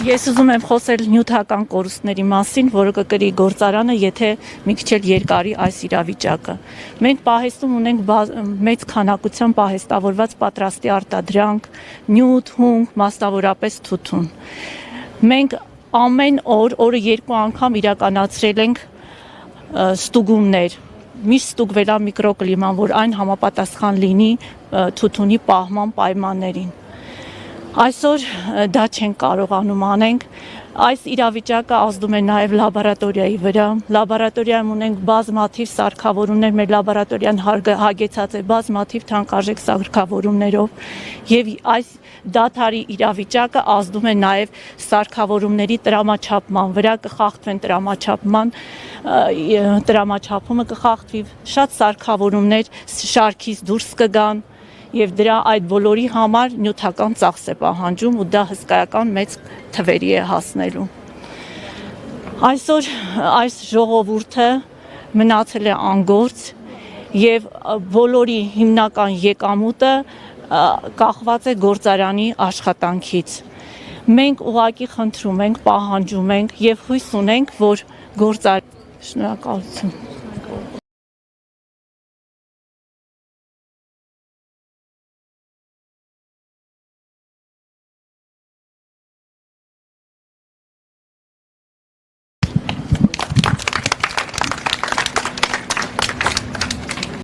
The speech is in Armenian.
Ես ուզում եմ խոսել նյութական կորուստների մասին, որը կկրի գործարանը, եթե մի քիչ էլ երկարի այս իրավիճակը։ Մենք պահեստում ունենք մեծ քանակությամբ պահեստավորված պատրաստի արտադրանք, նյութ, հունք, մասնավորապես թութուն։ Մենք ամեն օրը 2 անգամ իրականացրել ենք ստուգումներ, միշտ ստուգվել է միկրոկլիման, որ այն համապատասխան լինի թութունի պահման պայմաններին։ Այսօր դա չենք կարողանում անենք, այս իրավիճակը ազդում է նաև լաբորատորիայի վրա, լաբորատորիայում ունենք բազմաթիվ սարքավորումներ, մեր լաբորատորիան հագեցած է բազմաթիվ թանկարժեք սարքավորումներով և այս դադարի իրավիճակը ազդում է նաև սարքավորումների տրամաչափման վրա, կխախտվեն տրամաչափումը կխախտվի, շատ սարքավորումներ շարքից դուրս կգան և այդ բոլորի համար նյութական ծախս է պահանջում ու դա հսկայական մեծ թվերի է հասնելու։ Այսօր այս ժողովուրդը մնացել է անգործ և բոլորի հիմնական եկամուտը կախված է գործարանի աշխատանքից։ Մենք ուղղակի խնդրում ենք, պահանջում ենք և հույս ունենք, որ Շնորհակալություն։